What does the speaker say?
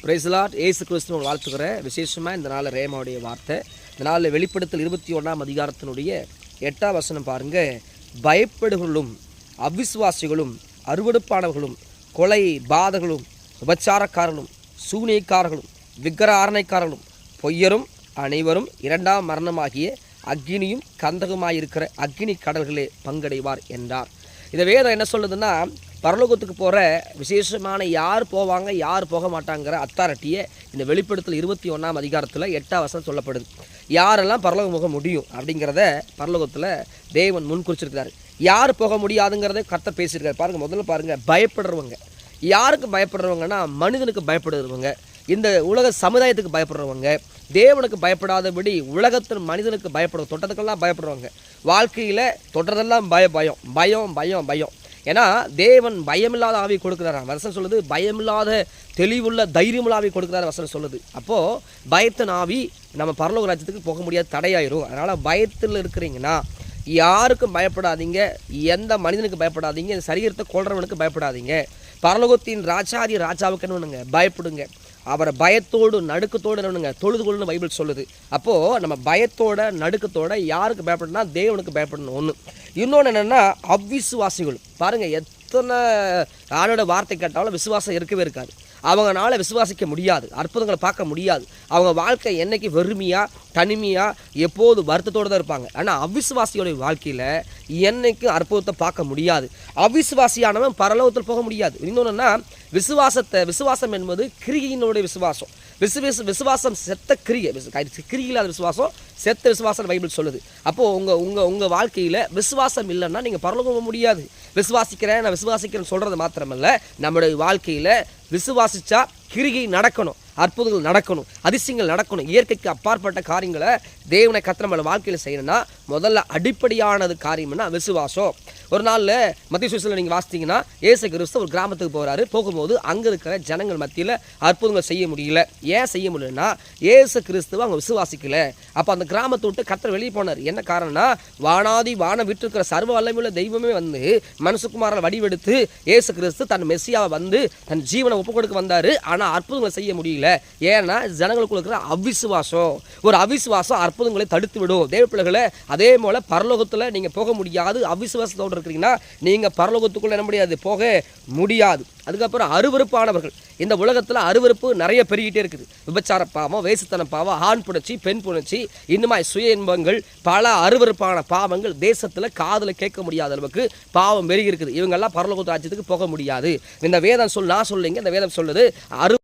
Praise the Lord. இயேசு கிறிஸ்துவின் வாழ்த்துக்கிறேன். விசேஷமாக இந்த நாள் ரேமாவுடைய வார்த்தை. இந்த நாளில் வெளிப்படுத்தல் 21ஆம் அதிகாரத்தினுடைய 8ஆம் வசனம் பாருங்கள். பயப்படுகளும் அவிசுவாசிகளும் அருவடுப்பானவர்களும் கொலை பாதகளும் உபச்சாரக்காரர்களும் சூனியக்காரர்களும் விக்கிர ஆரணைக்காரர்களும் பொய்யரும் அனைவரும் இரண்டாம் மரணமாகிய அக்கினியும் கந்தகமாயிருக்கிற அக்கினி கடல்களே பங்கடைவார் என்றார். இந்த வேதம் என்ன சொல்லுதுன்னா, பரலோகத்துக்கு போகிற விசேஷமான யார் போவாங்க யார் போக மாட்டாங்கிற அத்தாரிட்டியை இந்த வெளிப்படுத்தல் 21ஆம் அதிகாரத்தில் 8ஆம் வசனம் சொல்லப்படுது. யாரெல்லாம் பரலோகம் போக முடியும் அப்படிங்கிறத பரலோகத்தில் தேவன் முன்குறிச்சிருக்கிறார். யார் போக முடியாதுங்கிறத கர்த்தர் பேசியிருக்காரு. பாருங்கள், முதல்ல பாருங்கள், பயப்படுறவங்க. யாருக்கு பயப்படுறவங்கன்னா, மனிதனுக்கு பயப்படுறவங்க, இந்த உலக சமுதாயத்துக்கு பயப்படுறவங்க, தேவனுக்கு பயப்படாதபடி உலகத்தின் மனிதனுக்கு பயப்படுற தொட்டதுக்கெல்லாம் பயப்படுறவங்க. வாழ்க்கையில் தொட்டதெல்லாம் பயம் பயம் பயம் பயம். ஏன்னா தேவன் பயமில்லாத ஆவி கொடுக்குறாராம். வசனம் சொல்லுது, பயமில்லாத தெளிவுள்ள தைரியமுள்ள ஆவி கொடுக்குறாரு வசனம் சொல்லுது. அப்போது பயத்தின் ஆவி நம்ம பரலோக ராஜ்யத்துக்கு போக முடியாத தடையாயிரும். அதனால் பயத்தில் இருக்கிறீங்கன்னா யாருக்கும் பயப்படாதீங்க, எந்த மனிதனுக்கு பயப்படாதீங்க, சரீரத்தை கொள்றவனுக்கு பயப்படாதீங்க. பரலோகத்தின் ராஜாதி ராஜாவுக்கு என்னவனுங்க பயப்படுங்க. அவரை பயத்தோடு நடுக்கத்தோடு என்னவனுங்க தொழுது கொள்ளுன்னு பைபிள் சொல்லுது. அப்போது நம்ம பயத்தோட நடுக்கத்தோட யாருக்கு பயப்படணும்னா தேவனுக்கு பயப்படணும். ஒன்று. இன்னொன்று என்னென்னா, அவ்விசுவாசிகள். பாருங்கள், எத்தனை ஆளோட வார்த்தை கேட்டாலும் விசுவாசம் இருக்கவே இருக்காது. அவங்களால விசுவாசிக்க முடியாது, அற்புதங்களை பார்க்க முடியாது. அவங்க வாழ்க்கை என்னைக்கு வெறுமையாக தனிமையாக எப்போது வருத்தத்தோடு தான் இருப்பாங்க. ஆனால் அவிசுவாசியோடைய வாழ்க்கையில் என்னைக்கு அற்புதத்தை பார்க்க முடியாது. அவிசுவாசியானவன் பரலோகத்தில் போக முடியாது. இன்னொன்றுன்னா, விசுவாசம் என்பது கிரியினுடைய விசுவாசம். விசுவாசம் செத்த கிரியில்லாத விசுவாசம் செத்த விசுவாசம் பைபிள் சொல்லுது. அப்போது உங்கள் வாழ்க்கையில் விசுவாசம் இல்லைன்னா நீங்கள் பரலோகம் போக முடியாது. நான் விசுவாசிக்கிறேன்னு சொல்கிறது மாத்திரமல்ல, நம்முடைய வாழ்க்கையில் விசுவாசிச்சா கிரியை நடக்கணும், அற்புதங்கள் நடக்கணும், அதிசயங்கள் நடக்கணும். இயற்கைக்கு அப்பாற்பட்ட காரியங்களை தேவனை கர்த்தர் நம்ம வாழ்க்கையில் செய்யணும்னா முதல்ல அடிப்படையானது காரியம்னா விசுவாசம். ஒரு நாளில் மத்திய சுவிசேஷத்தில் நீங்கள் வாசித்தீங்கன்னா, இயேசு கிறிஸ்து ஒரு கிராமத்துக்கு போகிறாரு. போகும்போது அங்கே இருக்கிற ஜனங்கள் மத்தியில் அற்புதங்கள் செய்ய முடியல. ஏன் செய்ய முடியலன்னா, இயேசு கிறிஸ்துவை அவங்க விசுவாசிக்கல. அப்போ அந்த கிராமத்தை விட்டு கர்த்தர் வெளியே போனார். என்ன காரணம்னா, வானம் விட்டு சர்வ வல்லமையுள்ள தெய்வமே வந்து மனுஷகுமாரனை வடிவெடுத்து இயேசு கிறிஸ்து தன் மெஸ்ஸியாவை வந்து தன் ஜீவனை ஒப்பு கொடுக்க வந்தார். ஆனால் அற்புதங்களை செய்ய முடியல. ஏன்னா ஜனங்களுக்கு இருக்கிற அவிசுவாசம். ஒரு அவிசுவாசம் அற்புதங்களை தடுத்து விடும். தேவ பிள்ளைகளை, அதே போல் பரலோகத்தில் நீங்கள் போக முடியாது. அவிசுவாசத்தோடு இருக்கிறீங்கன்னா நீங்கள் பரலோகத்துக்குள்ளே என்ன முடியாது, போக முடியாது. அதுக்கப்புறம் அருவருப்பானவர்கள். இந்த உலகத்தில் அருவருப்பு நிறைய பெருகிட்டே இருக்குது. விபச்சார பாவம், வேசித்தன பாவம், ஆண் புணர்ச்சி, பெண் புணர்ச்சி, இன்னுமாய் சுய இன்பங்கள், பல அருவருப்பான பாவங்கள் தேசத்தில் காதில் கேட்க முடியாத அளவுக்கு பாவம் பெருகி இருக்குது. இவங்கெல்லாம் பரலோக ராஜ்யத்துக்கு போக முடியாது. இந்த வேதம் நான் சொல்லுங்க, இந்த வேதம் சொல்லுது